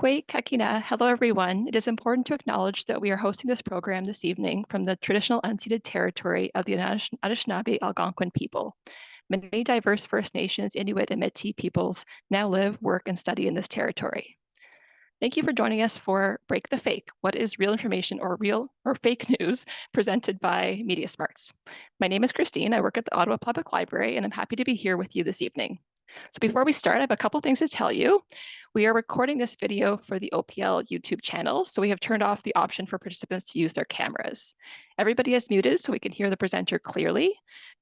Kwei Kakina, hello everyone. It is important to acknowledge that we are hosting this program this evening from the traditional unceded territory of the Anishinaabe Algonquin people. Many diverse First Nations, Inuit, and Métis peoples now live, work, and study in this territory. Thank you for joining us for Break the Fake, what is real information or real or fake news, presented by MediaSmarts. My name is Christine. I work at the Ottawa Public Library, and I'm happy to be here with you this evening. So before we start, I have a couple things to tell you. We are recording this video for the OPL YouTube channel, so we have turned off the option for participants to use their cameras. Everybody is muted so we can hear the presenter clearly.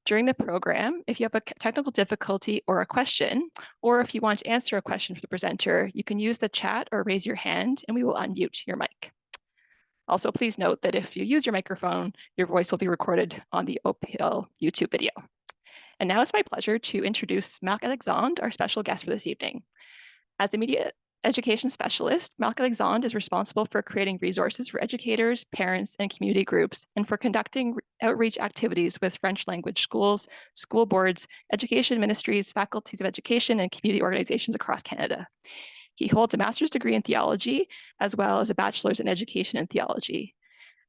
During the program, if you have a technical difficulty or a question, or if you want to answer a question for the presenter, you can use the chat or raise your hand and we will unmute your mic. Also, please note that if you use your microphone, your voice will be recorded on the OPL YouTube video. And now it's my pleasure to introduce Marc-Alexandre, our special guest for this evening. As a media education specialist, Marc-Alexandre is responsible for creating resources for educators, parents, and community groups, and for conducting outreach activities with French language schools, school boards, education ministries, faculties of education, and community organizations across Canada. He holds a master's degree in theology, as well as a bachelor's in education and theology.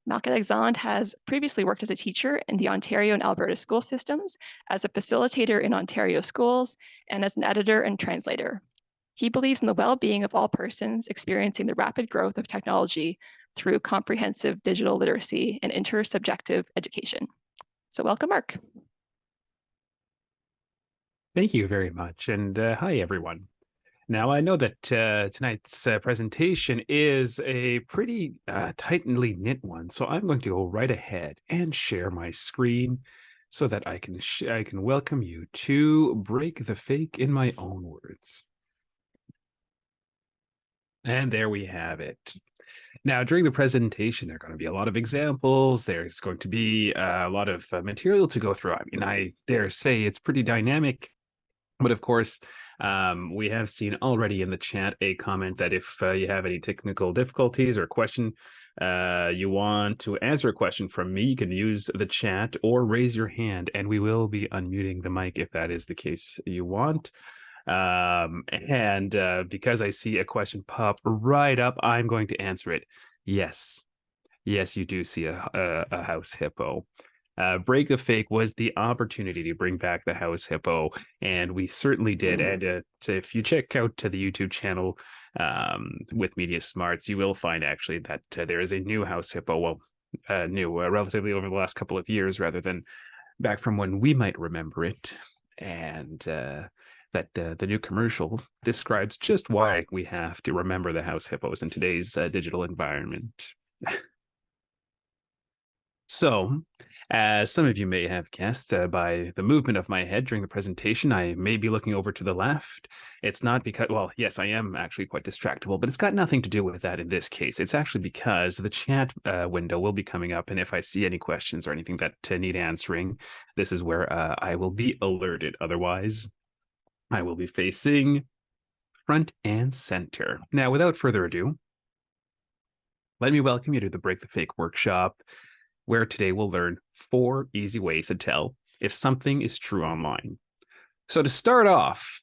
Marc-Alexandre has previously worked as a teacher in the Ontario and Alberta school systems, as a facilitator in Ontario schools, and as an editor and translator. He believes in the well-being of all persons experiencing the rapid growth of technology through comprehensive digital literacy and intersubjective education. So welcome, Marc. Thank you very much. And hi, everyone. Now, I know that tonight's presentation is a pretty tightly knit one, so I'm going to go right ahead and share my screen so that I can welcome you to Break the Fake in my own words. And there we have it. Now, during the presentation, there are going to be a lot of examples. There's going to be a lot of material to go through. I mean, I dare say it's pretty dynamic. But of course, we have seen already in the chat a comment that if you have any technical difficulties or question, you want to answer a question from me, you can use the chat or raise your hand, and we will be unmuting the mic if that is the case you want. Because I see a question pop right up, I'm going to answer it. Yes, you do see a house hippo. Break the Fake was the opportunity to bring back the house hippo, and we certainly did. And if you check out the YouTube channel with MediaSmarts, you will find actually that there is a new house hippo. Well, relatively over the last couple of years, rather than back from when we might remember it. And that the new commercial describes just why we have to remember the house hippos in today's digital environment. So, as some of you may have guessed by the movement of my head during the presentation, I may be looking over to the left. It's not because, well, yes, I am actually quite distractible, but it's got nothing to do with that in this case. It's actually because the chat window will be coming up, and if I see any questions or anything that need answering, this is where I will be alerted. Otherwise, I will be facing front and center. Now, without further ado, let me welcome you to the Break the Fake workshop, where today we'll learn 4 easy ways to tell if something is true online. So to start off,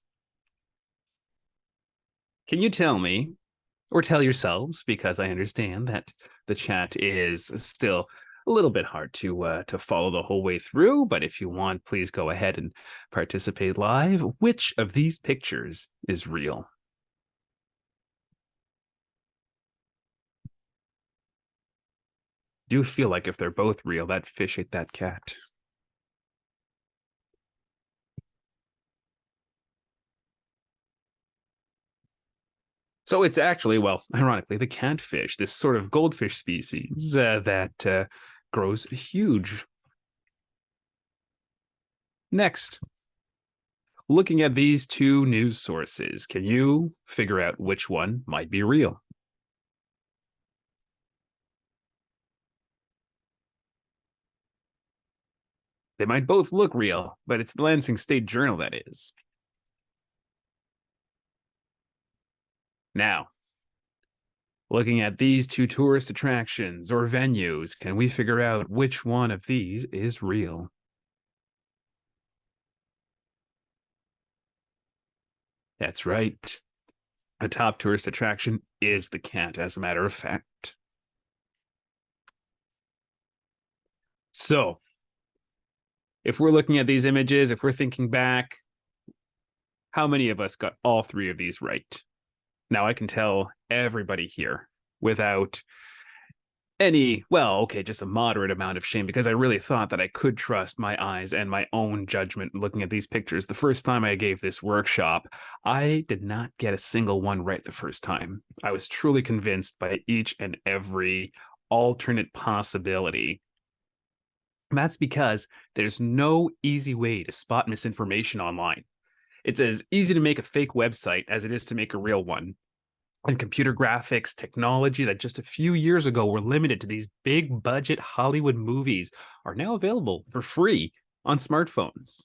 can you tell me, or tell yourselves, because I understand that the chat is still a little bit hard to follow the whole way through, but if you want, please go ahead and participate live. Which of these pictures is real? Do feel like if they're both real, that fish ate that cat. So it's actually, well, ironically, the catfish, this sort of goldfish species that grows huge. Next, looking at these 2 news sources, can you figure out which one might be real? They might both look real, but it's the Lansing State Journal that is. Now, looking at these 2 tourist attractions or venues, can we figure out which one of these is real? That's right. A top tourist attraction is the cat, as a matter of fact. So, if we're looking at these images, if we're thinking back, how many of us got all three of these right? Now, I can tell everybody here without just a moderate amount of shame, because I really thought that I could trust my eyes and my own judgment looking at these pictures. The first time I gave this workshop, I did not get a single one right the first time. I was truly convinced by each and every alternate possibility. And that's because there's no easy way to spot misinformation online. It's as easy to make a fake website as it is to make a real one. And computer graphics technology that just a few years ago were limited to these big budget Hollywood movies are now available for free on smartphones.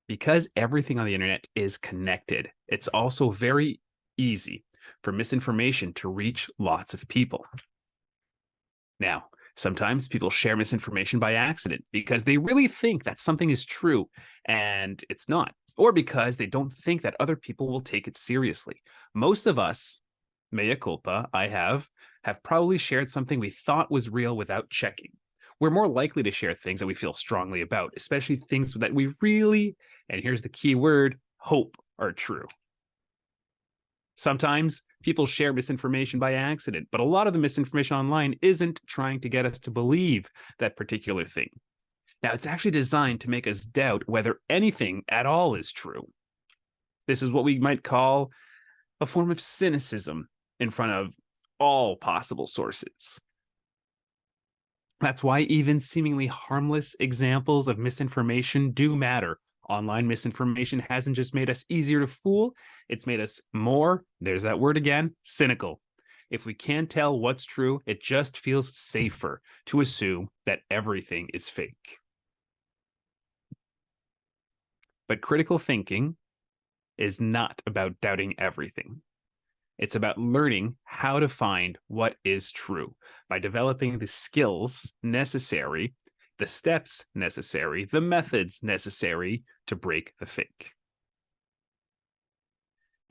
Because everything on the internet is connected, it's also very easy for misinformation to reach lots of people. Now, sometimes people share misinformation by accident because they really think that something is true and it's not, or because they don't think that other people will take it seriously. Most of us, mea culpa, I have probably shared something we thought was real without checking. We're more likely to share things that we feel strongly about, especially things that we really, and here's the key word, hope are true. Sometimes people share misinformation by accident, but a lot of the misinformation online isn't trying to get us to believe that particular thing. Now, it's actually designed to make us doubt whether anything at all is true. This is what we might call a form of cynicism in front of all possible sources. That's why even seemingly harmless examples of misinformation do matter. Online misinformation hasn't just made us easier to fool, it's made us more, there's that word again, cynical. If we can't tell what's true, it just feels safer to assume that everything is fake. But critical thinking is not about doubting everything. It's about learning how to find what is true by developing the skills necessary, the steps necessary, the methods necessary to break the fake.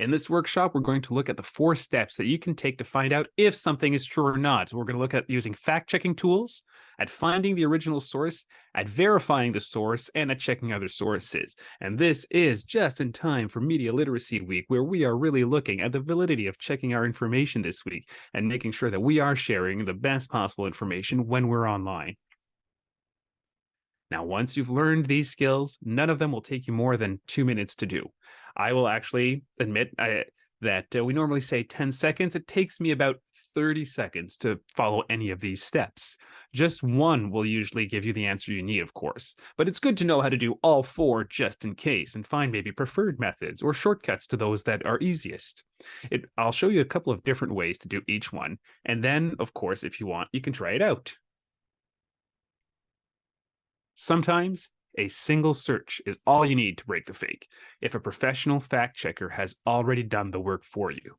In this workshop, we're going to look at the 4 steps that you can take to find out if something is true or not. We're going to look at using fact-checking tools, at finding the original source, at verifying the source, and at checking other sources. And this is just in time for Media Literacy Week, where we are really looking at the validity of checking our information this week and making sure that we are sharing the best possible information when we're online. Now, once you've learned these skills, none of them will take you more than 2 minutes to do. I will actually admit that we normally say 10 seconds. It takes me about 30 seconds to follow any of these steps. Just one will usually give you the answer you need, of course, but it's good to know how to do all 4 just in case and find maybe preferred methods or shortcuts to those that are easiest. I'll show you a couple of different ways to do each one, and then, of course, if you want, you can try it out. Sometimes a single search is all you need to break the fake if a professional fact checker has already done the work for you.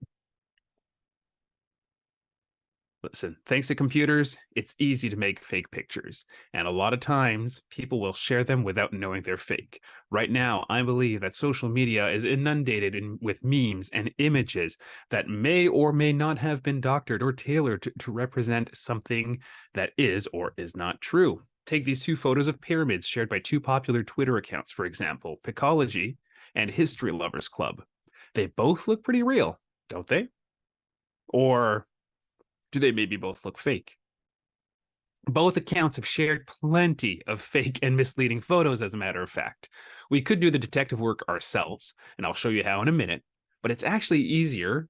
Listen, thanks to computers, it's easy to make fake pictures, and a lot of times people will share them without knowing they're fake. Right now, I believe that social media is inundated with memes and images that may or may not have been doctored or tailored to represent something that is or is not true. Take these 2 photos of pyramids shared by 2 popular Twitter accounts, for example, Picology and History Lovers Club. They both look pretty real, don't they? Or do they maybe both look fake? Both accounts have shared plenty of fake and misleading photos, as a matter of fact. We could do the detective work ourselves, and I'll show you how in a minute, but it's actually easier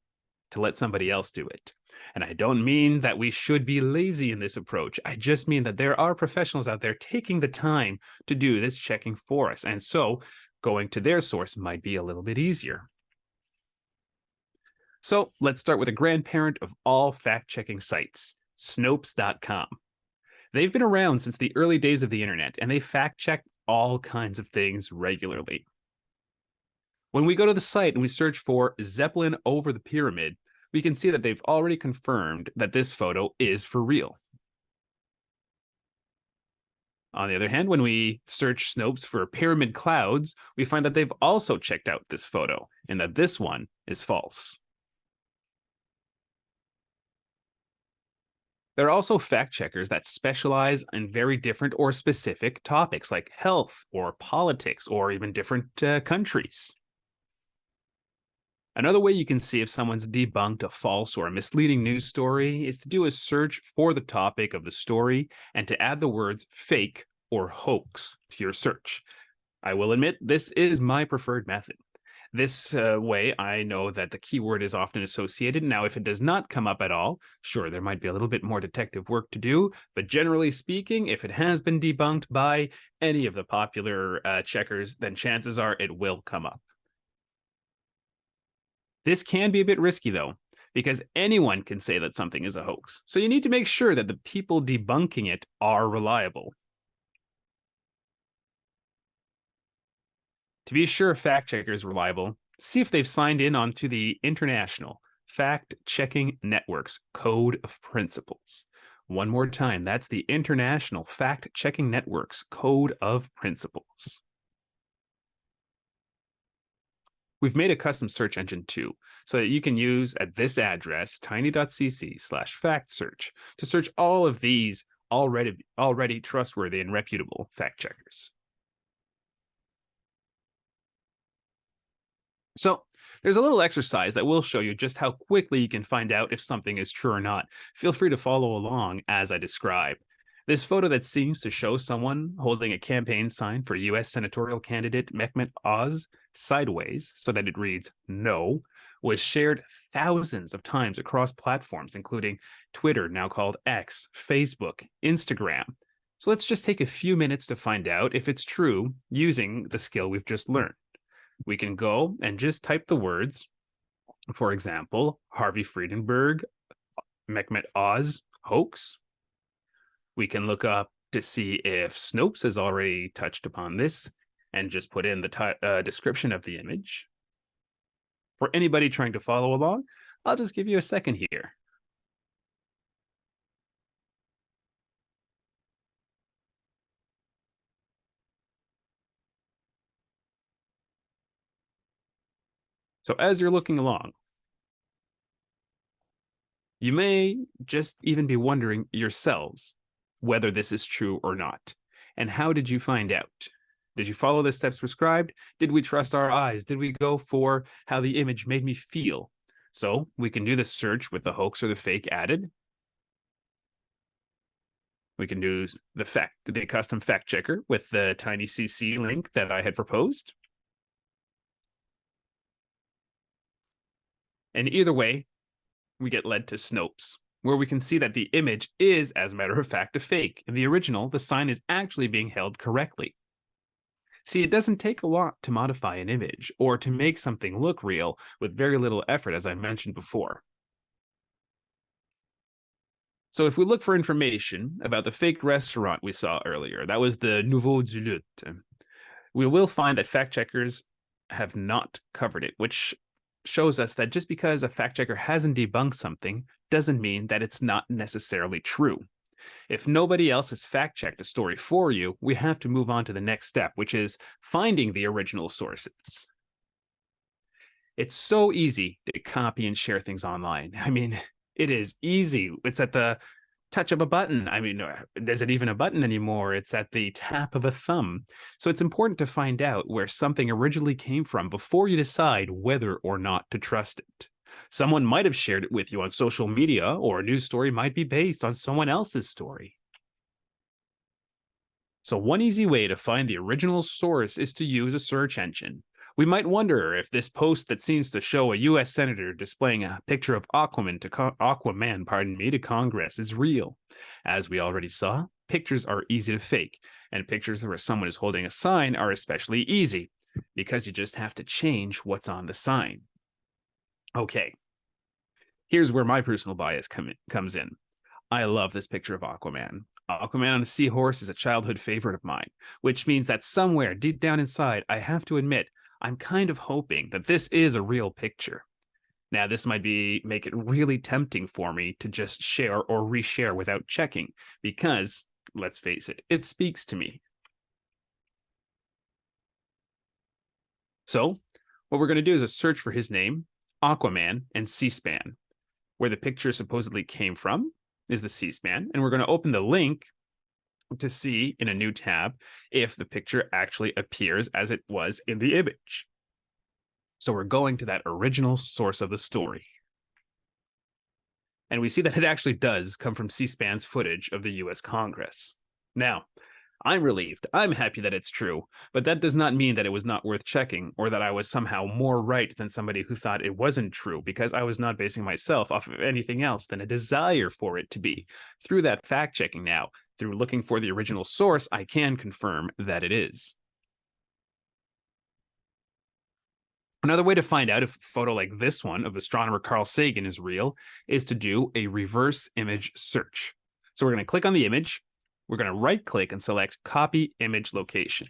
to let somebody else do it. And I don't mean that we should be lazy in this approach. I just mean that there are professionals out there taking the time to do this checking for us. And so going to their source might be a little bit easier. So let's start with a grandparent of all fact-checking sites, Snopes.com. They've been around since the early days of the internet, and they fact-check all kinds of things regularly. When we go to the site and we search for Zeppelin over the pyramid, we can see that they've already confirmed that this photo is for real. On the other hand, when we search Snopes for pyramid clouds, we find that they've also checked out this photo and that this one is false. There are also fact checkers that specialize in very different or specific topics like health or politics or even different countries. Another way you can see if someone's debunked a false or a misleading news story is to do a search for the topic of the story and to add the words fake or hoax to your search. I will admit this is my preferred method. This way, I know that the keyword is often associated. Now, if it does not come up at all, sure, there might be a little bit more detective work to do. But generally speaking, if it has been debunked by any of the popular checkers, then chances are it will come up. This can be a bit risky, though, because anyone can say that something is a hoax. So you need to make sure that the people debunking it are reliable. To be sure a fact checker is reliable, see if they've signed in onto the International Fact Checking Network's Code of Principles. One more time, that's the International Fact Checking Network's Code of Principles. We've made a custom search engine too, so that you can use at this address, tiny.cc/fact search, to search all of these already trustworthy and reputable fact checkers. So there's a little exercise that will show you just how quickly you can find out if something is true or not. Feel free to follow along as I describe. This photo that seems to show someone holding a campaign sign for U.S. senatorial candidate Mehmet Oz sideways so that it reads no was shared thousands of times across platforms, including Twitter, now called X, Facebook, Instagram. So let's just take a few minutes to find out if it's true using the skill we've just learned. We can go and just type the words, for example, Harvey Friedenberg, Mehmet Oz, hoax. We can look up to see if Snopes has already touched upon this and just put in the description of the image. For anybody trying to follow along, I'll just give you a second here. So as you're looking along, you may just even be wondering yourselves whether this is true or not. And how did you find out? Did you follow the steps prescribed? Did we trust our eyes? Did we go for how the image made me feel? So we can do the search with the hoax or the fake added. We can do the custom fact checker with the tiny CC link that I had proposed. And either way, we get led to Snopes, where we can see that the image is, as a matter of fact, a fake. In the original, the sign is actually being held correctly. See, it doesn't take a lot to modify an image or to make something look real with very little effort, as I mentioned before. So if we look for information about the fake restaurant we saw earlier, that was the Nouveau du Lutte, we will find that fact checkers have not covered it, which shows us that just because a fact checker hasn't debunked something doesn't mean that it's not necessarily true. If nobody else has fact checked a story for you, we have to move on to the next step, which is finding the original sources. It's so easy to copy and share things online. I mean, it is easy. It's at the touch of a button. I mean, is it even a button anymore? It's at the tap of a thumb. So it's important to find out where something originally came from before you decide whether or not to trust it. Someone might have shared it with you on social media, or a news story might be based on someone else's story. So one easy way to find the original source is to use a search engine. We might wonder if this post that seems to show a U.S. senator displaying a picture of Aquaman to Congress is real. As we already saw, pictures are easy to fake, and pictures where someone is holding a sign are especially easy, because you just have to change what's on the sign. Okay, here's where my personal bias comes in. I love this picture of Aquaman. Aquaman on a seahorse is a childhood favorite of mine, which means that somewhere deep down inside, I have to admit, I'm kind of hoping that this is a real picture. Now, this might make it really tempting for me to just share or reshare without checking, because let's face it, it speaks to me. So what we're going to do is a search for his name, Aquaman, and C-SPAN. Where the picture supposedly came from is the C-SPAN, and we're going to open the link to see in a new tab if the picture actually appears as it was in the image. So we're going to that original source of the story. And we see that it actually does come from C-SPAN's footage of the US Congress. Now, I'm relieved. I'm happy that it's true, but that does not mean that it was not worth checking or that I was somehow more right than somebody who thought it wasn't true, because I was not basing myself off of anything else than a desire for it to be. Through that fact checking now, through looking for the original source, I can confirm that it is. Another way to find out if a photo like this one of astronomer Carl Sagan is real is to do a reverse image search. So we're going to click on the image. We're going to right-click and select Copy Image Location.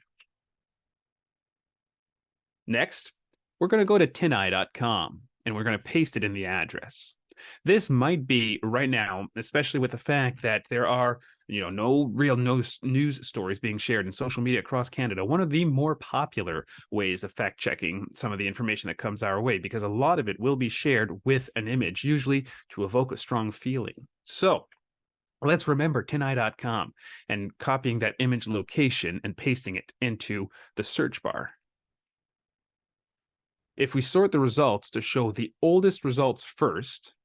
Next, we're going to go to tineye.com, and we're going to paste it in the address. This might be, right now, especially with the fact that there are no real news stories being shared in social media across Canada, one of the more popular ways of fact-checking some of the information that comes our way, because a lot of it will be shared with an image, usually to evoke a strong feeling. So let's remember tineye.com and copying that image location and pasting it into the search bar. If we sort the results to show the oldest results first,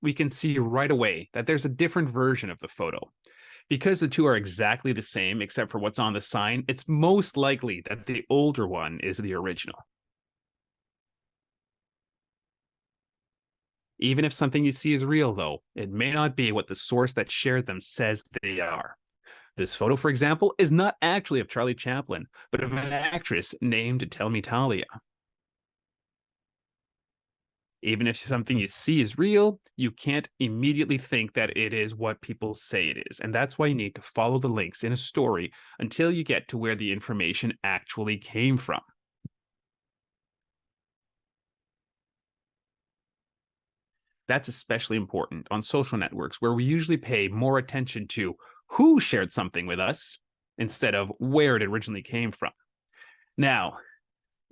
we can see right away that there's a different version of the photo. Because the two are exactly the same, except for what's on the sign, it's most likely that the older one is the original. Even if something you see is real, though, it may not be what the source that shared them says they are. This photo, for example, is not actually of Charlie Chaplin, but of an actress named Tell Me Talia. Even if something you see is real, you can't immediately think that it is what people say it is. And that's why you need to follow the links in a story until you get to where the information actually came from. That's especially important on social networks, where we usually pay more attention to who shared something with us instead of where it originally came from. Now,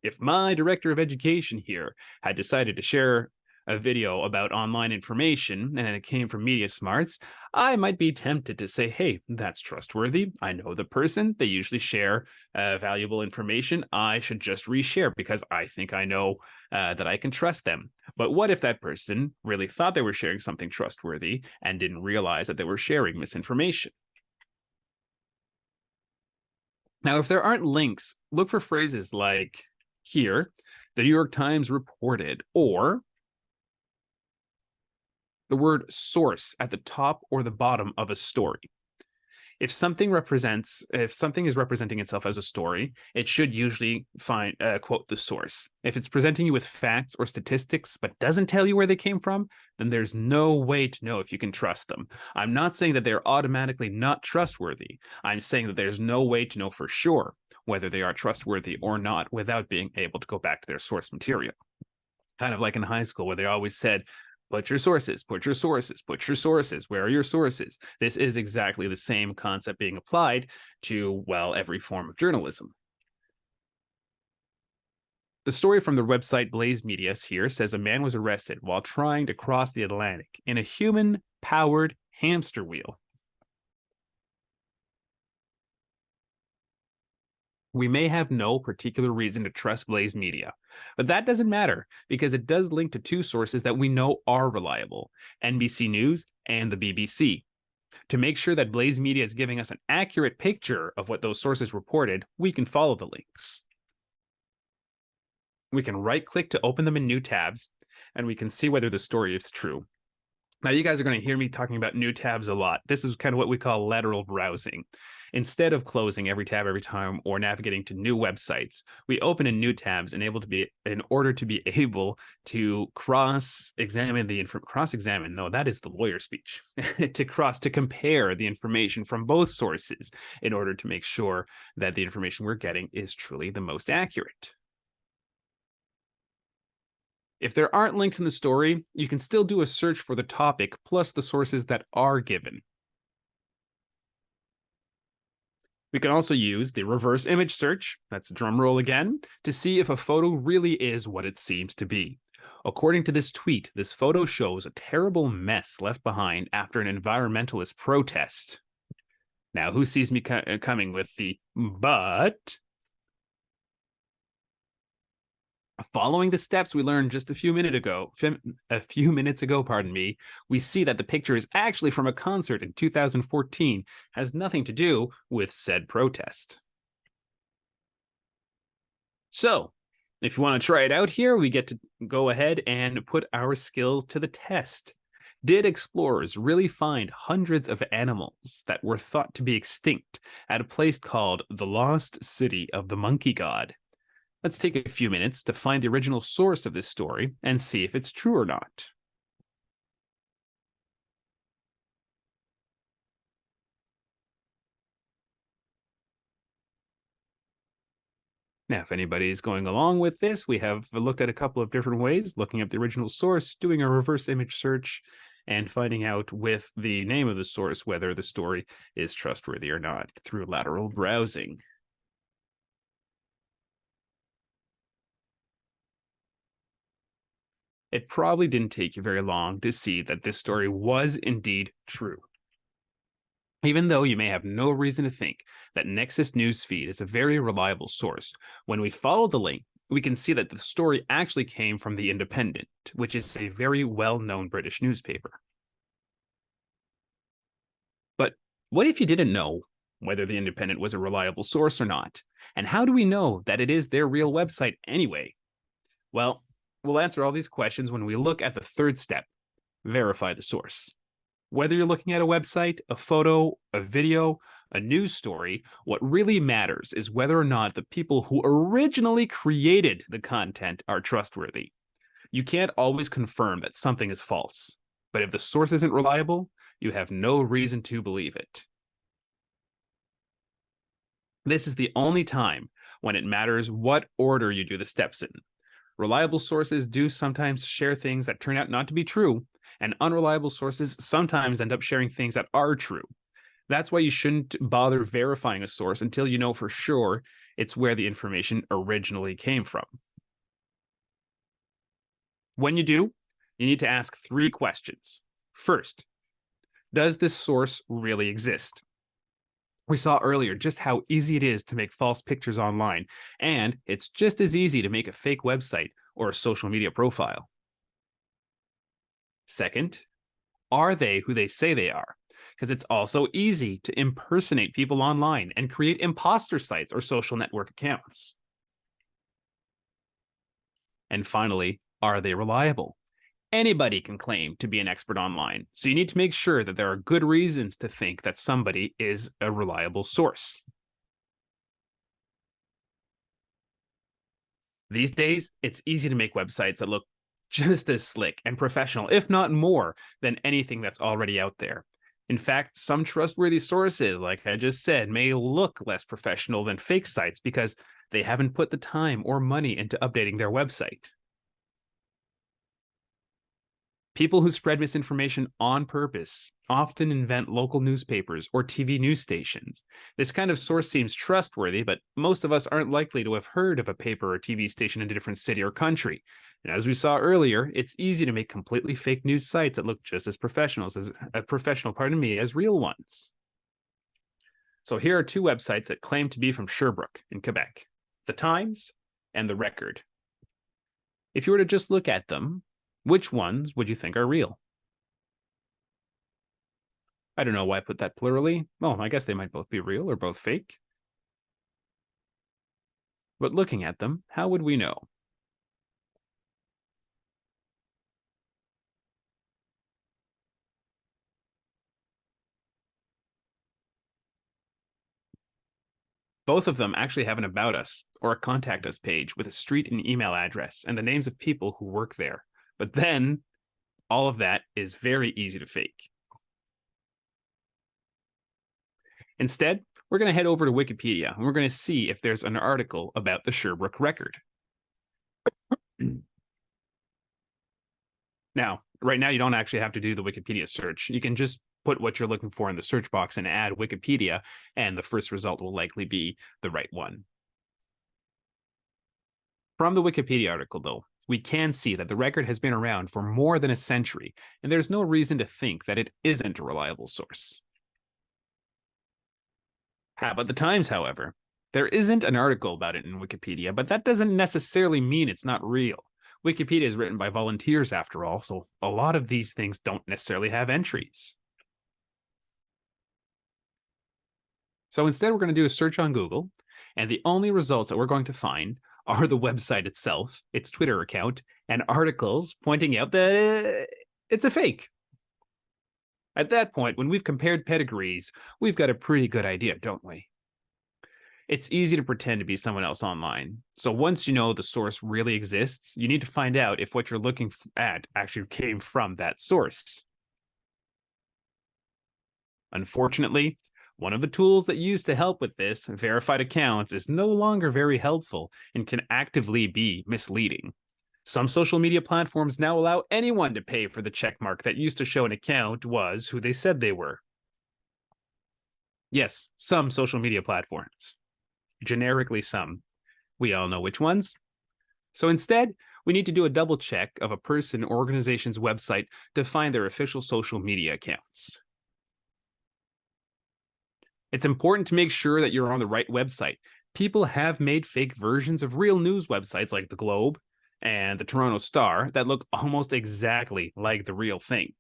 if my director of education here had decided to share a video about online information and it came from MediaSmarts, I might be tempted to say, hey, that's trustworthy. I know the person. They usually share valuable information. I should just reshare because I think I know that I can trust them. But what if that person really thought they were sharing something trustworthy and didn't realize that they were sharing misinformation? Now, if there aren't links, look for phrases like here, the New York Times reported, or the word source at the top or the bottom of a story. If something is representing itself as a story, it should usually quote the source. If it's presenting you with facts or statistics but doesn't tell you where they came from, then there's no way to know if you can trust them. I'm not saying that they're automatically not trustworthy. I'm saying that there's no way to know for sure whether they are trustworthy or not without being able to go back to their source material. Kind of like in high school where they always said, put your sources, put your sources, put your sources. Where are your sources? This is exactly the same concept being applied to, well, every form of journalism. The story from the website Blaze Media here says a man was arrested while trying to cross the Atlantic in a human-powered hamster wheel. We may have no particular reason to trust Blaze Media, but that doesn't matter because it does link to two sources that we know are reliable, NBC News and the BBC. To make sure that Blaze Media is giving us an accurate picture of what those sources reported, we can follow the links. We can right-click to open them in new tabs, and we can see whether the story is true. Now, you guys are going to hear me talking about new tabs a lot. This is kind of what we call lateral browsing. Instead of closing every tab every time or navigating to new websites, we open in new tabs in order to be able to cross-examine no, that is the lawyer speech, to compare the information from both sources in order to make sure that the information we're getting is truly the most accurate. If there aren't links in the story, you can still do a search for the topic plus the sources that are given. We can also use the reverse image search, that's a drum roll again, to see if a photo really is what it seems to be. According to this tweet, this photo shows a terrible mess left behind after an environmentalist protest. Now, who sees me coming with the but? Following the steps we learned just a few minutes ago, we see that the picture is actually from a concert in 2014, has nothing to do with said protest. So, if you want to try it out here, we get to go ahead and put our skills to the test. Did explorers really find hundreds of animals that were thought to be extinct at a place called the Lost City of the Monkey God? Let's take a few minutes to find the original source of this story and see if it's true or not. Now, if anybody's going along with this, we have looked at a couple of different ways, looking up the original source, doing a reverse image search, and finding out with the name of the source whether the story is trustworthy or not through lateral browsing. It probably didn't take you very long to see that this story was indeed true. Even though you may have no reason to think that Nexus Newsfeed is a very reliable source, when we follow the link, we can see that the story actually came from The Independent, which is a very well-known British newspaper. But what if you didn't know whether The Independent was a reliable source or not? And how do we know that it is their real website anyway? Well, we'll answer all these questions when we look at the third step, verify the source. Whether you're looking at a website, a photo, a video, a news story, what really matters is whether or not the people who originally created the content are trustworthy. You can't always confirm that something is false, but if the source isn't reliable, you have no reason to believe it. This is the only time when it matters what order you do the steps in. Reliable sources do sometimes share things that turn out not to be true, and unreliable sources sometimes end up sharing things that are true. That's why you shouldn't bother verifying a source until you know for sure it's where the information originally came from. When you do, you need to ask 3 questions. First, does this source really exist? We saw earlier just how easy it is to make false pictures online, and it's just as easy to make a fake website or a social media profile. Second, are they who they say they are? Because it's also easy to impersonate people online and create imposter sites or social network accounts. And finally, are they reliable? Anybody can claim to be an expert online, so you need to make sure that there are good reasons to think that somebody is a reliable source. These days, it's easy to make websites that look just as slick and professional, if not more, than anything that's already out there. In fact, some trustworthy sources, like I just said, may look less professional than fake sites because they haven't put the time or money into updating their website. People who spread misinformation on purpose often invent local newspapers or TV news stations. This kind of source seems trustworthy, but most of us aren't likely to have heard of a paper or TV station in a different city or country. And as we saw earlier, it's easy to make completely fake news sites that look just as professional as real ones. So here are 2 websites that claim to be from Sherbrooke in Quebec: The Times and The Record. If you were to just look at them, which ones would you think are real? I don't know why I put that plurally. Well, I guess they might both be real or both fake. But looking at them, how would we know? Both of them actually have an About Us or a Contact Us page with a street and email address and the names of people who work there. But then all of that is very easy to fake. Instead, we're going to head over to Wikipedia and we're going to see if there's an article about the Sherbrooke Record. Now, right now, you don't actually have to do the Wikipedia search. You can just put what you're looking for in the search box and add Wikipedia, and the first result will likely be the right one. From the Wikipedia article, though, we can see that the record has been around for more than a century, and there's no reason to think that it isn't a reliable source. How about the Times, however? There isn't an article about it in Wikipedia, but that doesn't necessarily mean it's not real. Wikipedia is written by volunteers, after all, so a lot of these things don't necessarily have entries. So instead, we're going to do a search on Google, and the only results that we're going to find are the website itself, its Twitter account, and articles pointing out that it's a fake. At that point, when we've compared pedigrees, we've got a pretty good idea, don't we? It's easy to pretend to be someone else online. So once you know the source really exists, you need to find out if what you're looking at actually came from that source. Unfortunately, one of the tools that used to help with this, verified accounts, is no longer very helpful and can actively be misleading. Some social media platforms now allow anyone to pay for the checkmark that used to show an account was who they said they were. Yes, some social media platforms. Generically some. We all know which ones. So instead, we need to do a double check of a person or organization's website to find their official social media accounts. It's important to make sure that you're on the right website. People have made fake versions of real news websites like the Globe and the Toronto Star that look almost exactly like the real thing.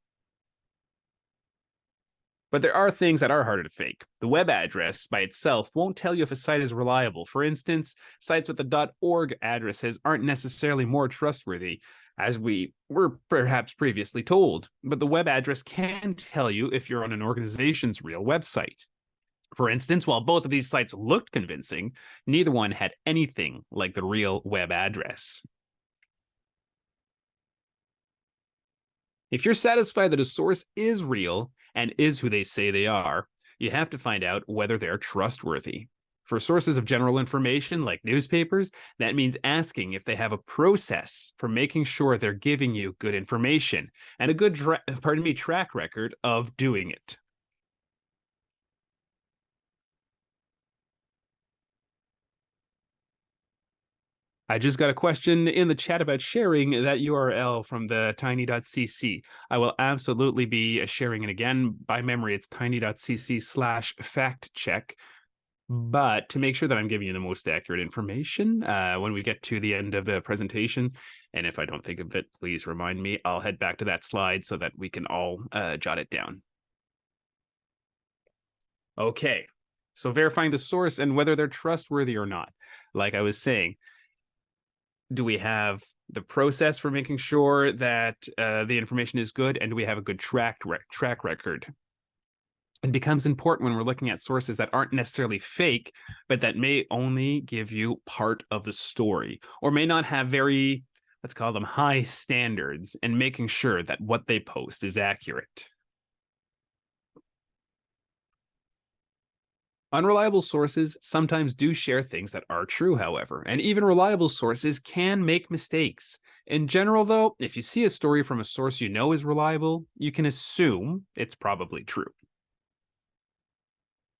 But there are things that are harder to fake. The web address by itself won't tell you if a site is reliable. For instance, sites with the .org addresses aren't necessarily more trustworthy, as we were perhaps previously told. But the web address can tell you if you're on an organization's real website. For instance, while both of these sites looked convincing, neither one had anything like the real web address. If you're satisfied that a source is real and is who they say they are, you have to find out whether they're trustworthy. For sources of general information like newspapers, that means asking if they have a process for making sure they're giving you good information and a good track record of doing it. I just got a question in the chat about sharing that URL from the tiny.cc. I will absolutely be sharing it again. By memory, it's tiny.cc/fact check. But to make sure that I'm giving you the most accurate information when we get to the end of the presentation, and if I don't think of it, please remind me, I'll head back to that slide so that we can all jot it down. Okay, so verifying the source and whether they're trustworthy or not. Like I was saying, do we have the process for making sure that the information is good, and do we have a good track record? It becomes important when we're looking at sources that aren't necessarily fake, but that may only give you part of the story, or may not have very, let's call them high standards in making sure that what they post is accurate. Unreliable sources sometimes do share things that are true, however, and even reliable sources can make mistakes. In general, though, if you see a story from a source you know is reliable, you can assume it's probably true.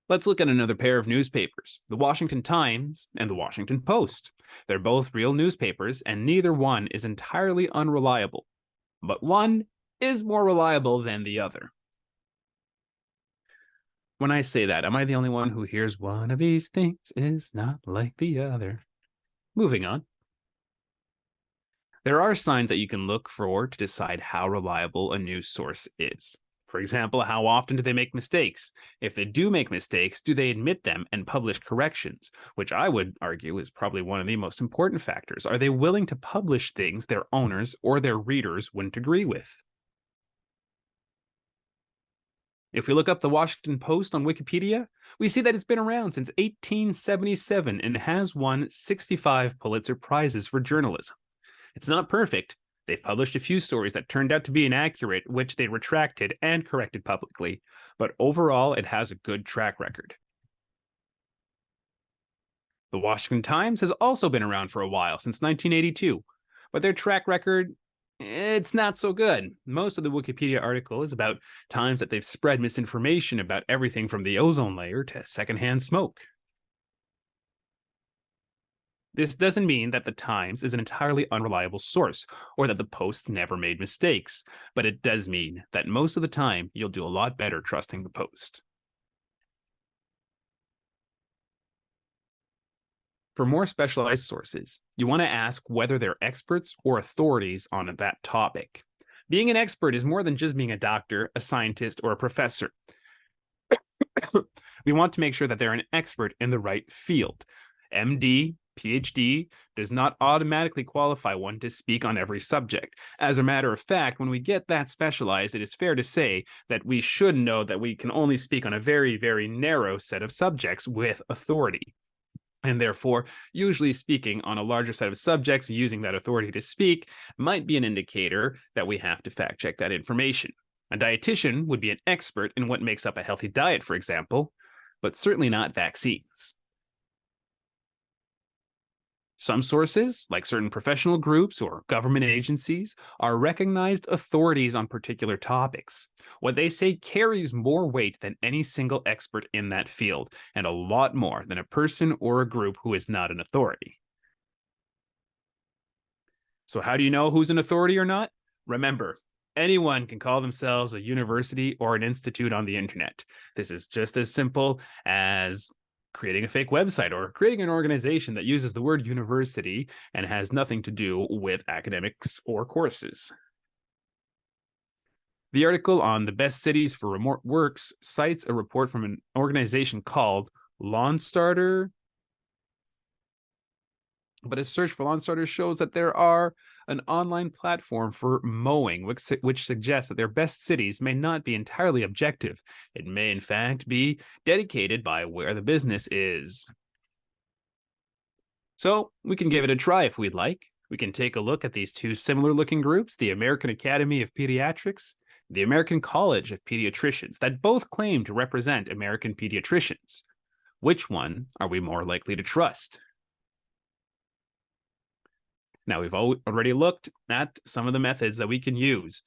Let's look at another pair of newspapers, the Washington Times and the Washington Post. They're both real newspapers, and neither one is entirely unreliable, but one is more reliable than the other. When I say that, am I the only one who hears one of these things is not like the other? Moving on. There are signs that you can look for to decide how reliable a news source is. For example, how often do they make mistakes? If they do make mistakes, do they admit them and publish corrections? Which I would argue is probably one of the most important factors. Are they willing to publish things their owners or their readers wouldn't agree with? If we look up the Washington Post on Wikipedia, we see that it's been around since 1877 and has won 65 Pulitzer Prizes for journalism. It's not perfect. They've published a few stories that turned out to be inaccurate, which they retracted and corrected publicly, but overall, it has a good track record. The Washington Times has also been around for a while, since 1982, but their track record It's not so good. Most of the Wikipedia article is about times that they've spread misinformation about everything from the ozone layer to secondhand smoke. This doesn't mean that the Times is an entirely unreliable source or that the Post never made mistakes, but it does mean that most of the time you'll do a lot better trusting the Post. For more specialized sources, you want to ask whether they're experts or authorities on that topic. Being an expert is more than just being a doctor, a scientist, or a professor. We want to make sure that they're an expert in the right field. MD, PhD does not automatically qualify one to speak on every subject. As a matter of fact, when we get that specialized, it is fair to say that we should know that we can only speak on a very, very narrow set of subjects with authority. And therefore, usually speaking on a larger set of subjects using that authority to speak might be an indicator that we have to fact check that information. A dietitian would be an expert in what makes up a healthy diet, for example, but certainly not vaccines. Some sources, like certain professional groups or government agencies, are recognized authorities on particular topics. What they say carries more weight than any single expert in that field, and a lot more than a person or a group who is not an authority. So, how do you know who's an authority or not? Remember, anyone can call themselves a university or an institute on the internet. This is just as simple as creating a fake website or creating an organization that uses the word university and has nothing to do with academics or courses. The article on the best cities for remote works cites a report from an organization called Lawn Starter. But a search for lawn starters shows that there are an online platform for mowing, which suggests that their best cities may not be entirely objective. It may, in fact, be dedicated by where the business is. So we can give it a try if we'd like. We can take a look at these two similar looking groups, the American Academy of Pediatrics, the American College of Pediatricians, that both claim to represent American pediatricians. Which one are we more likely to trust? Now, we've already looked at some of the methods that we can use.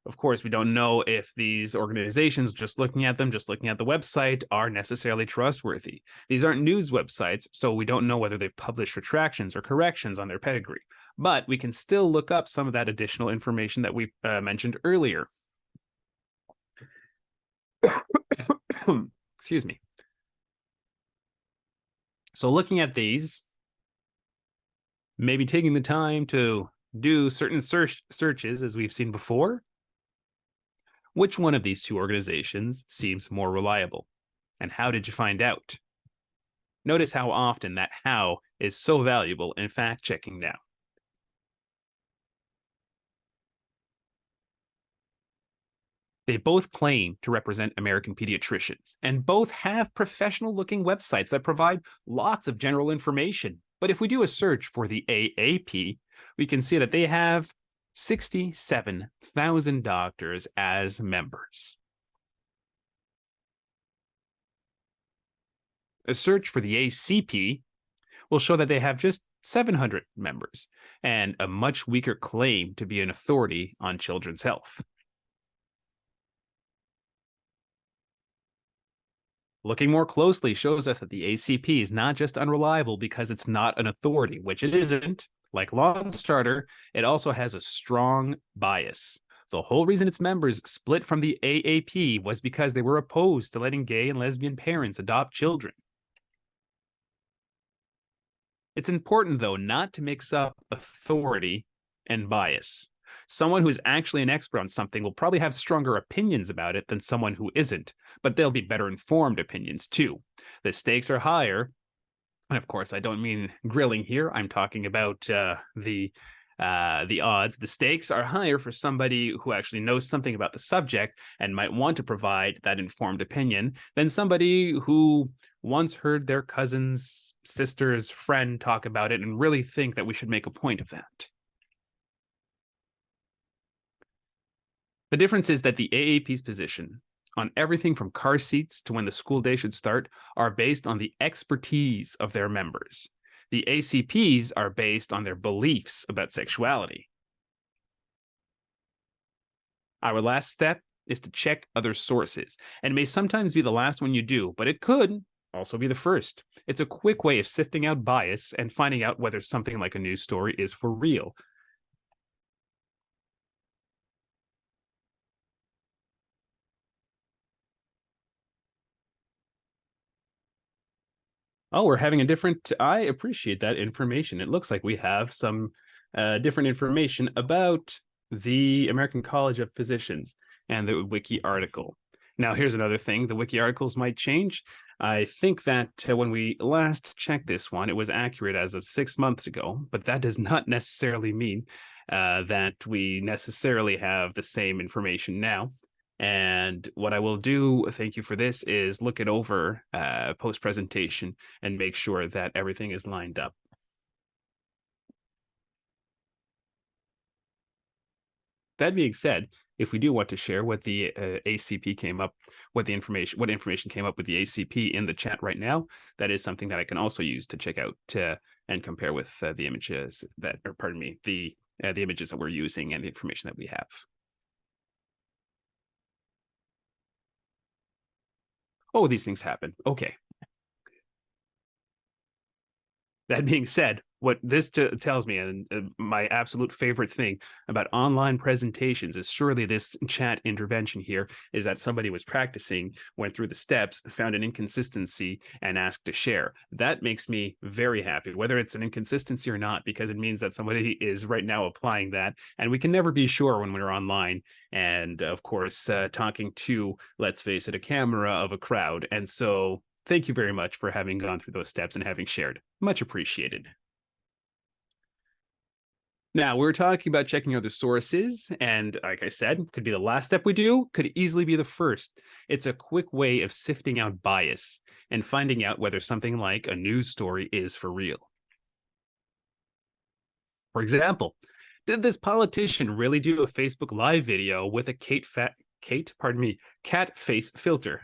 Of course, we don't know if these organizations, just looking at the website, are necessarily trustworthy. These aren't news websites, so we don't know whether they've published retractions or corrections on their pedigree. But we can still look up some of that additional information that we mentioned earlier. Excuse me. So looking at these, maybe taking the time to do certain searches as we've seen before. Which one of these two organizations seems more reliable? And how did you find out? Notice how often that how is so valuable in fact checking now. They both claim to represent American pediatricians, and both have professional looking websites that provide lots of general information. But if we do a search for the AAP, we can see that they have 67,000 doctors as members. A search for the ACP will show that they have just 700 members and a much weaker claim to be an authority on children's health. Looking more closely shows us that the ACP is not just unreliable because it's not an authority, which it isn't. Like Lawn Starter, it also has a strong bias. The whole reason its members split from the AAP was because they were opposed to letting gay and lesbian parents adopt children. It's important, though, not to mix up authority and bias. Someone who is actually an expert on something will probably have stronger opinions about it than someone who isn't, but they'll be better informed opinions too. The stakes are higher. And of course, I don't mean grilling here. I'm talking about the odds. The stakes are higher for somebody who actually knows something about the subject and might want to provide that informed opinion than somebody who once heard their cousin's sister's friend talk about it and really think that we should make a point of that. The difference is that the AAP's position on everything from car seats to when the school day should start are based on the expertise of their members. The ACPs are based on their beliefs about sexuality. Our last step is to check other sources, and it may sometimes be the last one you do, but it could also be the first. It's a quick way of sifting out bias and finding out whether something like a news story is for real. Oh, we're having a different. I appreciate that information. It looks like we have some different information about the American College of Physicians and the wiki article. Now, here's another thing: the wiki articles might change. I think that when we last checked this one, it was accurate as of 6 months ago, but that does not necessarily mean that we necessarily have the same information now. And what I will do, thank you for this, is look it over post presentation and make sure that everything is lined up. That being said, if we do want to share what the ACP came up, what information came up with the ACP in the chat right now, that is something that I can also use to check out and compare with the images that, or pardon me, the images that we're using and the information that we have. Oh, these things happen. Okay. That being said, what this tells me, and my absolute favorite thing about online presentations is surely this chat intervention here is that somebody was practicing, went through the steps, found an inconsistency, and asked to share. That makes me very happy, whether it's an inconsistency or not, because it means that somebody is right now applying that. And we can never be sure when we're online. And of course, talking to, let's face it, a camera of a crowd. And so thank you very much for having gone through those steps and having shared. Much appreciated. Now, we're talking about checking other sources, and like I said, could be the last step we do, could easily be the first. It's a quick way of sifting out bias and finding out whether something like a news story is for real. For example, did this politician really do a Facebook Live video with a cat face filter?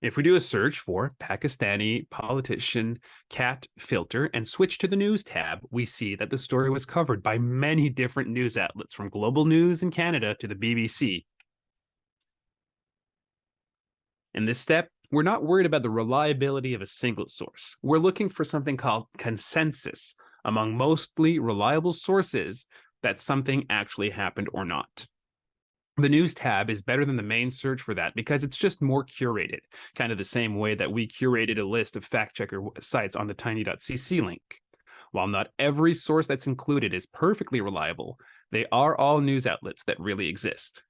If we do a search for Pakistani politician cat filter and switch to the news tab, we see that the story was covered by many different news outlets, from Global News in Canada to the BBC. In this step, we're not worried about the reliability of a single source. We're looking for something called consensus among mostly reliable sources that something actually happened or not. The news tab is better than the main search for that because it's just more curated, kind of the same way that we curated a list of fact checker sites on the tiny.cc link. While not every source that's included is perfectly reliable, they are all news outlets that really exist.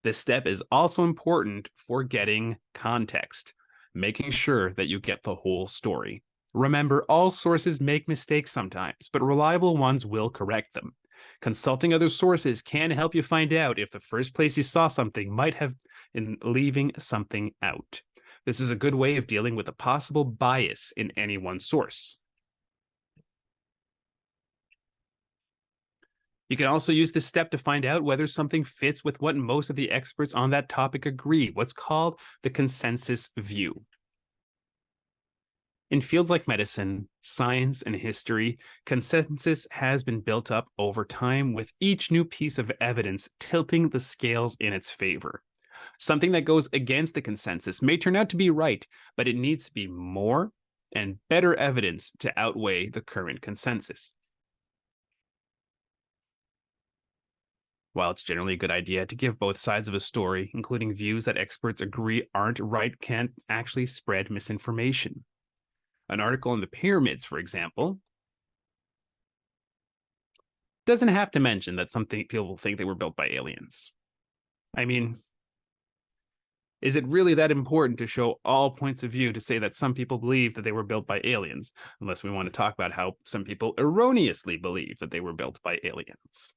This step is also important for getting context, making sure that you get the whole story. Remember, all sources make mistakes sometimes, but reliable ones will correct them. Consulting other sources can help you find out if the first place you saw something might have been leaving something out. This is a good way of dealing with a possible bias in any one source. You can also use this step to find out whether something fits with what most of the experts on that topic agree, what's called the consensus view. In fields like medicine, science, and history, consensus has been built up over time, with each new piece of evidence tilting the scales in its favor. Something that goes against the consensus may turn out to be right, but it needs to be more and better evidence to outweigh the current consensus. While it's generally a good idea to give both sides of a story, including views that experts agree aren't right, can actually spread misinformation. An article on the pyramids, for example, doesn't have to mention that some people think they were built by aliens. I mean, is it really that important to show all points of view to say that some people believe that they were built by aliens, unless we want to talk about how some people erroneously believe that they were built by aliens?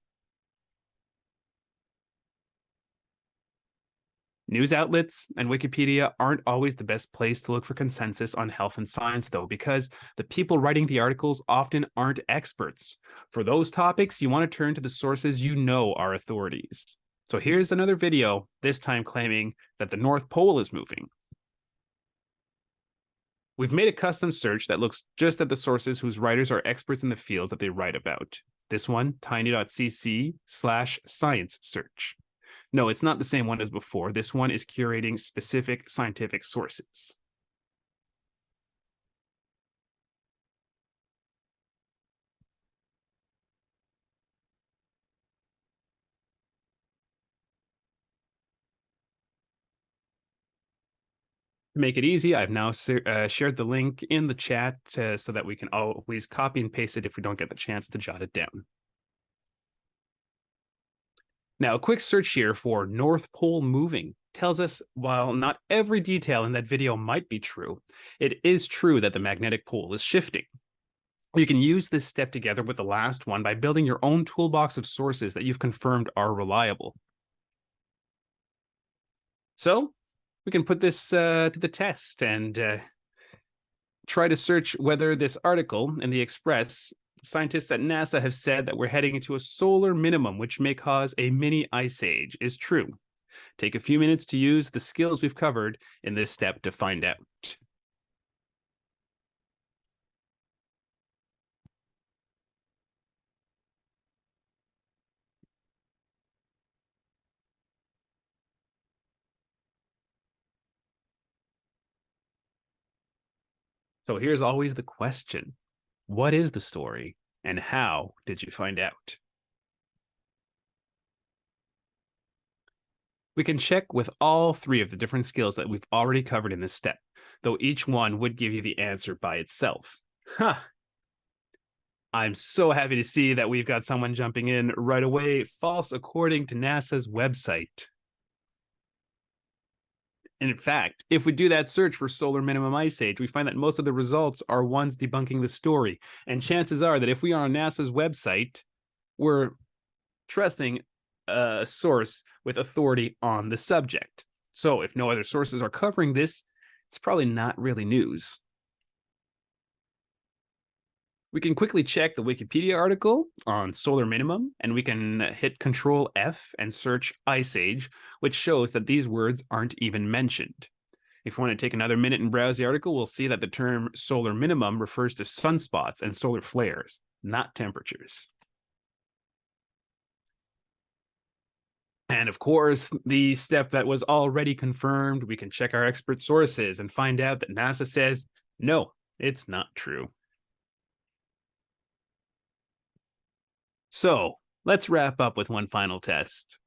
News outlets and Wikipedia aren't always the best place to look for consensus on health and science, though, because the people writing the articles often aren't experts. For those topics, you want to turn to the sources you know are authorities. So here's another video, this time claiming that the North Pole is moving. We've made a custom search that looks just at the sources whose writers are experts in the fields that they write about. This one, tiny.cc/science search. No, it's not the same one as before. This one is curating specific scientific sources. To make it easy, I've now shared the link in the chat so that we can always copy and paste it if we don't get the chance to jot it down. Now, a quick search here for North Pole moving tells us while not every detail in that video might be true, it is true that the magnetic pole is shifting. You can use this step together with the last one by building your own toolbox of sources that you've confirmed are reliable. So we can put this to the test and try to search whether this article in the Express, scientists at NASA have said that we're heading into a solar minimum, which may cause a mini ice age, is true. Take a few minutes to use the skills we've covered in this step to find out. So here's always the question. What is the story, and how did you find out? We can check with all three of the different skills that we've already covered in this step, though each one would give you the answer by itself. Huh. I'm so happy to see that we've got someone jumping in right away. False according to NASA's website. In fact, if we do that search for solar minimum ice age, we find that most of the results are ones debunking the story. And chances are that if we are on NASA's website, we're trusting a source with authority on the subject. So if no other sources are covering this, it's probably not really news. We can quickly check the Wikipedia article on solar minimum, and we can hit Control F and search Ice Age, which shows that these words aren't even mentioned. If we want to take another minute and browse the article, we'll see that the term solar minimum refers to sunspots and solar flares, not temperatures. And of course, the step that was already confirmed, we can check our expert sources and find out that NASA says, no, it's not true. So let's wrap up with one final test.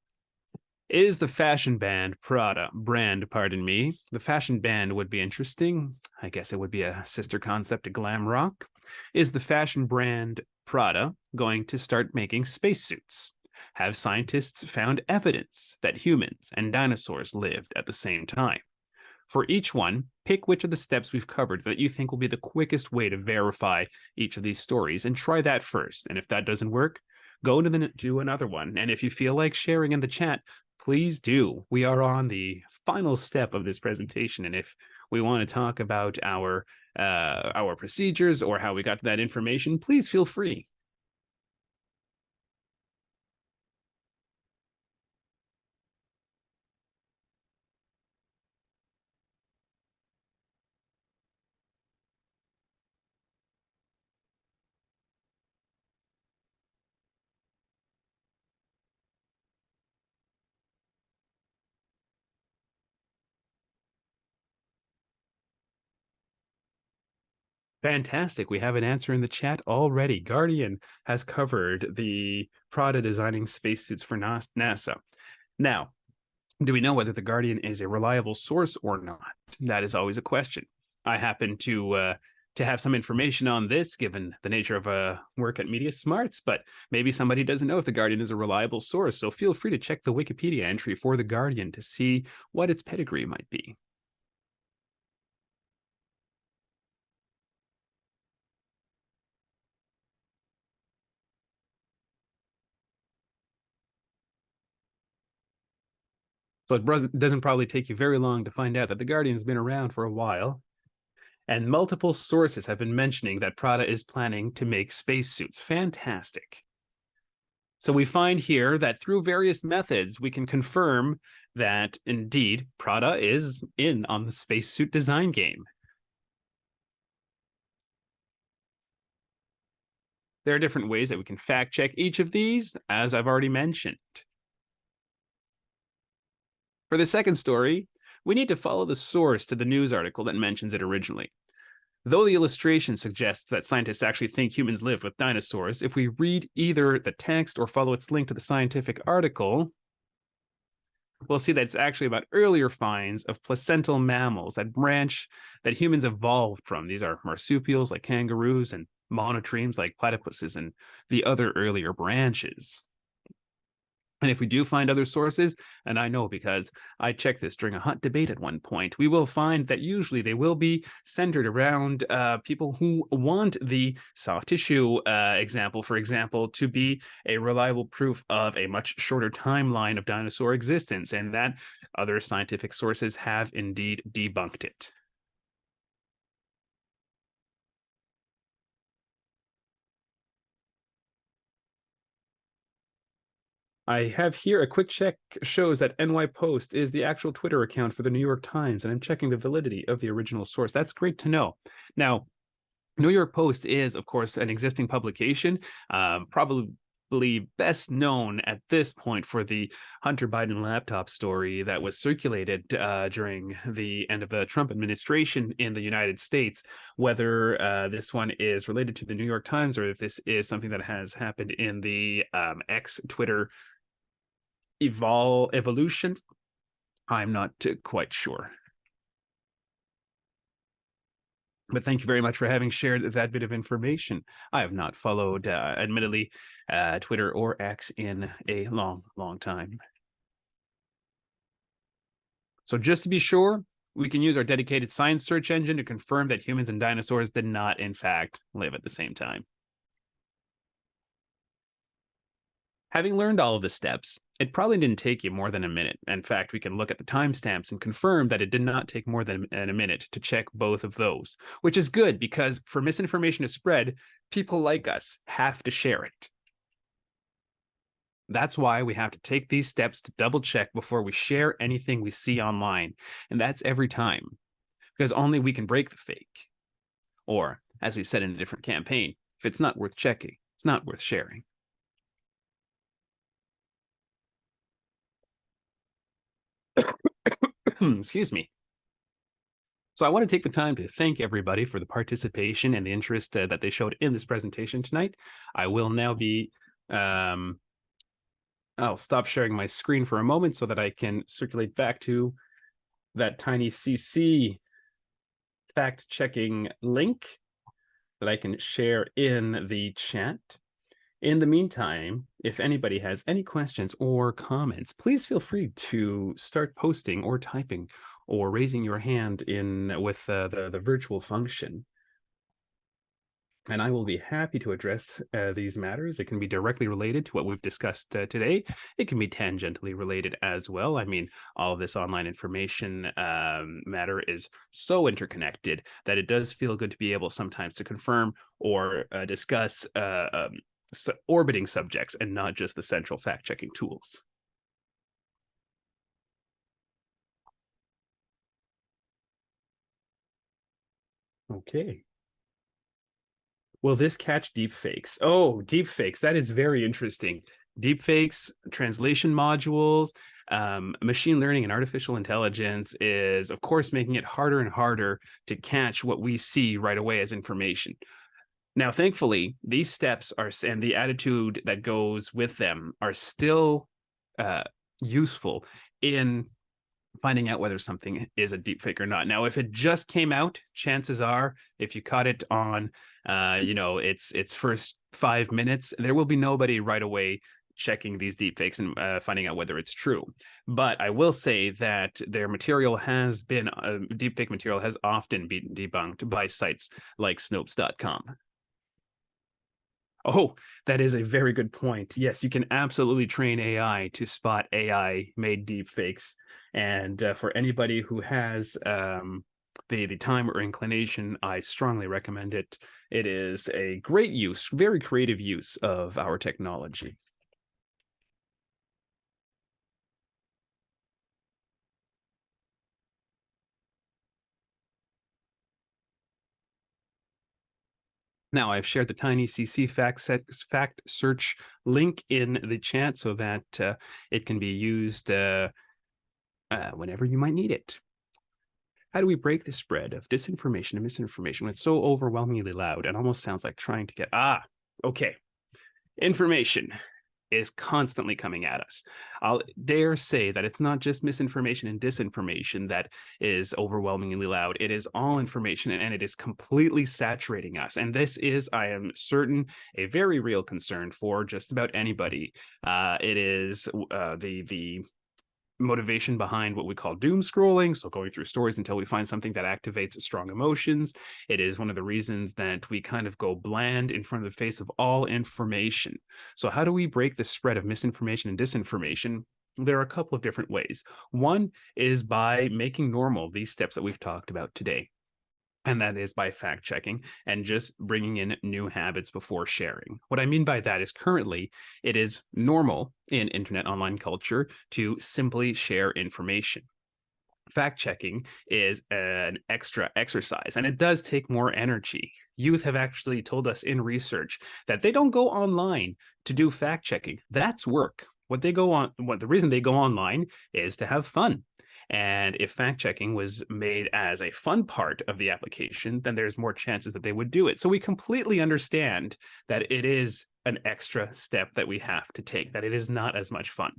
Is the fashion brand the fashion band would be interesting. I guess it would be a sister concept to glam rock. Is the fashion brand Prada going to start making spacesuits? Have scientists found evidence that humans and dinosaurs lived at the same time? For each one, pick which of the steps we've covered that you think will be the quickest way to verify each of these stories and try that first. And if that doesn't work, go to another one. And if you feel like sharing in the chat, please do. We are on the final step of this presentation. And if we want to talk about our procedures or how we got to that information, please feel free. Fantastic. We have an answer in the chat already. Guardian has covered the Prada designing spacesuits for NASA. Now, do we know whether the Guardian is a reliable source or not? That is always a question. I happen to have some information on this, given the nature of work at MediaSmarts, but maybe somebody doesn't know if the Guardian is a reliable source. So feel free to check the Wikipedia entry for the Guardian to see what its pedigree might be. So it doesn't probably take you very long to find out that the Guardian's been around for a while. And multiple sources have been mentioning that Prada is planning to make spacesuits. Fantastic. So we find here that through various methods, we can confirm that indeed Prada is in on the spacesuit design game. There are different ways that we can fact check each of these, as I've already mentioned. For the second story, we need to follow the source to the news article that mentions it originally. Though the illustration suggests that scientists actually think humans lived with dinosaurs, if we read either the text or follow its link to the scientific article, we'll see that it's actually about earlier finds of placental mammals that humans evolved from. These are marsupials like kangaroos and monotremes like platypuses and the other earlier branches. And if we do find other sources, and I know because I checked this during a hot debate at one point, we will find that usually they will be centered around people who want the soft tissue example, for example, to be a reliable proof of a much shorter timeline of dinosaur existence, and that other scientific sources have indeed debunked it. I have here a quick check shows that NY Post is the actual Twitter account for the New York Times, and I'm checking the validity of the original source. That's great to know. Now, New York Post is, of course, an existing publication, probably best known at this point for the Hunter Biden laptop story that was circulated during the end of the Trump administration in the United States. Whether this one is related to the New York Times or if this is something that has happened in the ex Twitter evolution, I'm not quite sure. But thank you very much for having shared that bit of information. I have not followed, admittedly, Twitter or X in a long, long time. So just to be sure, we can use our dedicated science search engine to confirm that humans and dinosaurs did not, in fact, live at the same time. Having learned all of the steps, it probably didn't take you more than a minute. In fact, we can look at the timestamps and confirm that it did not take more than a minute to check both of those, which is good because for misinformation to spread, people like us have to share it. That's why we have to take these steps to double check before we share anything we see online. And that's every time, because only we can break the fake. Or, as we've said in a different campaign, if it's not worth checking, it's not worth sharing. Excuse me. So I want to take the time to thank everybody for the participation and the interest that they showed in this presentation tonight. I will now be, I'll stop sharing my screen for a moment so that I can circulate back to that tiny CC fact-checking link that I can share in the chat. In the meantime, if anybody has any questions or comments, please feel free to start posting or typing or raising your hand in with the virtual function. And I will be happy to address these matters. It can be directly related to what we've discussed today. It can be tangentially related as well. I mean, all of this online information matter is so interconnected that it does feel good to be able sometimes to confirm or discuss orbiting subjects and not just the central fact-checking tools. Okay. Will this catch deepfakes? Oh, deepfakes. That is very interesting. Deepfakes, translation modules, machine learning and artificial intelligence is, of course, making it harder and harder to catch what we see right away as information. Now, thankfully, these steps are, and the attitude that goes with them are still useful in finding out whether something is a deepfake or not. Now, if it just came out, chances are, if you caught it on, its first 5 minutes, there will be nobody right away checking these deepfakes and finding out whether it's true. But I will say that their material has been, deepfake material has often been debunked by sites like Snopes.com. Oh, that is a very good point. Yes, you can absolutely train AI to spot AI-made deepfakes. And for anybody who has the time or inclination, I strongly recommend it. It is a great use, very creative use of our technology. Now, I've shared the tiny CC fact search link in the chat so that it can be used whenever you might need it. How do we break the spread of disinformation and misinformation when it's so overwhelmingly loud and almost sounds like trying to get, okay. Information is constantly coming at us. I'll dare say that it's not just misinformation and disinformation that is overwhelmingly loud. It is all information, and it is completely saturating us. And this is, I am certain, a very real concern for just about anybody. It is the motivation behind what we call doom scrolling, so going through stories until we find something that activates strong emotions. It is one of the reasons that we kind of go bland in front of the face of all information. So how do we break the spread of misinformation and disinformation? There are a couple of different ways. One is by making normal these steps that we've talked about today. And that is by fact checking and just bringing in new habits before sharing. What I mean by that is currently it is normal in internet online culture to simply share information. Fact checking is an extra exercise, and it does take more energy. Youth have actually told us in research that they don't go online to do fact checking. That's work. The reason they go online is to have fun. And if fact checking was made as a fun part of the application, then there's more chances that they would do it. So we completely understand that it is an extra step that we have to take, that it is not as much fun.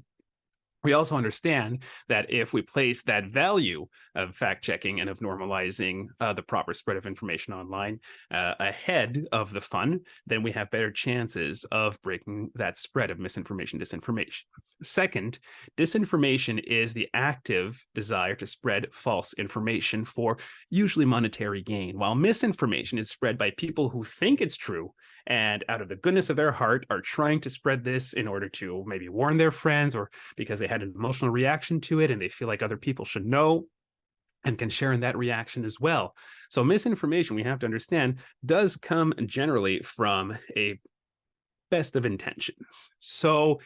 We also understand that if we place that value of fact checking and of normalizing the proper spread of information online ahead of the fun, then we have better chances of breaking that spread of misinformation, disinformation. Second, disinformation is the active desire to spread false information for usually monetary gain, while misinformation is spread by people who think it's true and out of the goodness of their heart are trying to spread this in order to maybe warn their friends or because they had an emotional reaction to it and they feel like other people should know and can share in that reaction as well. So misinformation, we have to understand, does come generally from a best of intentions. So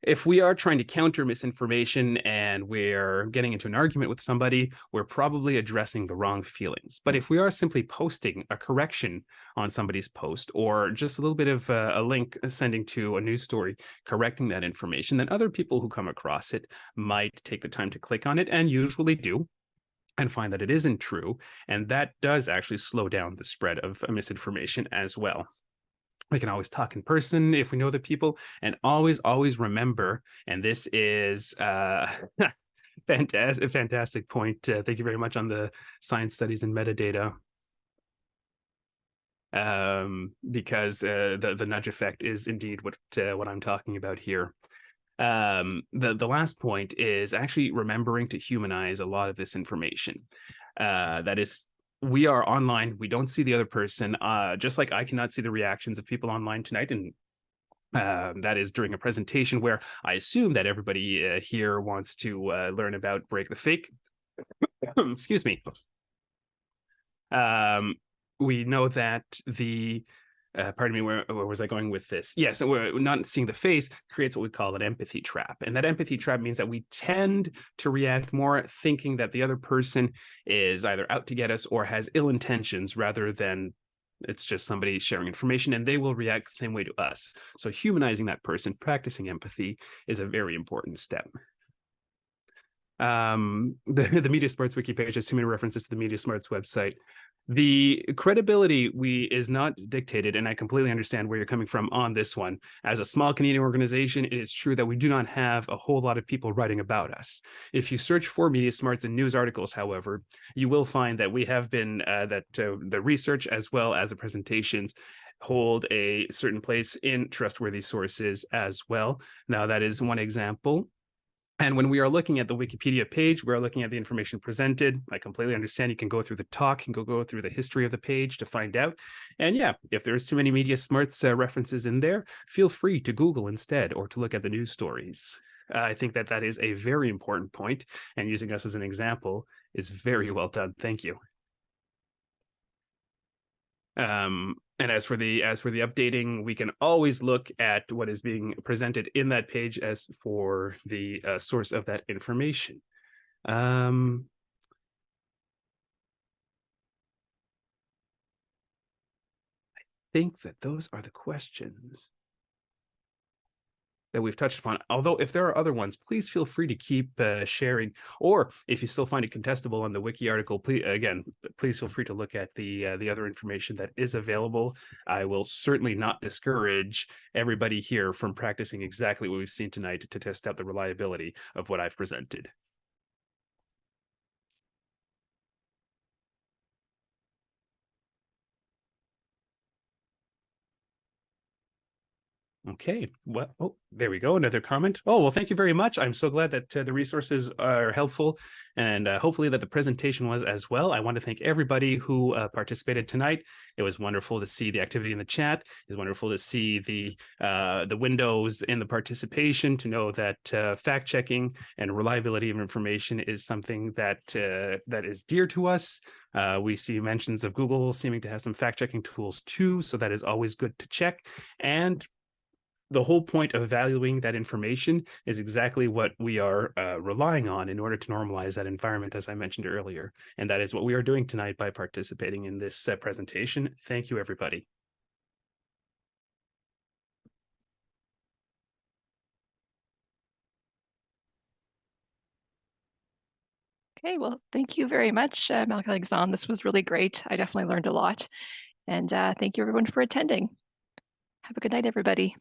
if we are trying to counter misinformation and we're getting into an argument with somebody, we're probably addressing the wrong feelings. But if we are simply posting a correction on somebody's post or just a little bit of a link sending to a news story correcting that information, then other people who come across it might take the time to click on it and usually do and find that it isn't true. And that does actually slow down the spread of misinformation as well. We can always talk in person if we know the people, and always remember, and this is fantastic point. Thank you very much on the science studies and metadata. Because the nudge effect is indeed what I'm talking about here. The last point is actually remembering to humanize a lot of this information. That is, we are online, we don't see the other person, just like I cannot see the reactions of people online tonight. And that is during a presentation where I assume that everybody here wants to learn about Break the Fake. Excuse me. We know that the pardon me, where was I going with this? Yes, so we're not seeing the face creates what we call an empathy trap. And that empathy trap means that we tend to react more thinking that the other person is either out to get us or has ill intentions rather than it's just somebody sharing information, and they will react the same way to us. So humanizing that person, practicing empathy is a very important step. The MediaSmarts wiki page has too many references to the MediaSmarts website. The credibility is not dictated, and I completely understand where you're coming from on this one. As a small Canadian organization, it is true that we do not have a whole lot of people writing about us. If you search for MediaSmarts in news articles, however, you will find that we have been, the research as well as the presentations hold a certain place in trustworthy sources as well. Now, that is one example. And when we are looking at the Wikipedia page, we're looking at the information presented. I completely understand you can go through the talk and go through the history of the page to find out. And yeah, if there's too many MediaSmarts references in there, feel free to Google instead or to look at the news stories. I think that is a very important point, and using us as an example is very well done. Thank you. And as for the updating, we can always look at what is being presented in that page as for the source of that information. think that those are the questions that we've touched upon. Although, if there are other ones, please feel free to keep sharing. Or if you still find it contestable on the wiki article, please feel free to look at the other information that is available. I will certainly not discourage everybody here from practicing exactly what we've seen tonight to test out the reliability of what I've presented. Okay, well, oh, there we go. Another comment. Oh, well, thank you very much. I'm so glad that the resources are helpful, and hopefully that the presentation was as well. I want to thank everybody who participated tonight. It was wonderful to see the activity in the chat. It was wonderful to see the windows in the participation, to know that fact checking and reliability of information is something that that is dear to us. We see mentions of Google seeming to have some fact checking tools too, so that is always good to check. And the whole point of valuing that information is exactly what we are relying on in order to normalize that environment, as I mentioned earlier. And that is what we are doing tonight by participating in this presentation. Thank you, everybody. Okay, well, thank you very much, Marc-Alexandre. This was really great. I definitely learned a lot. And thank you, everyone, for attending. Have a good night, everybody.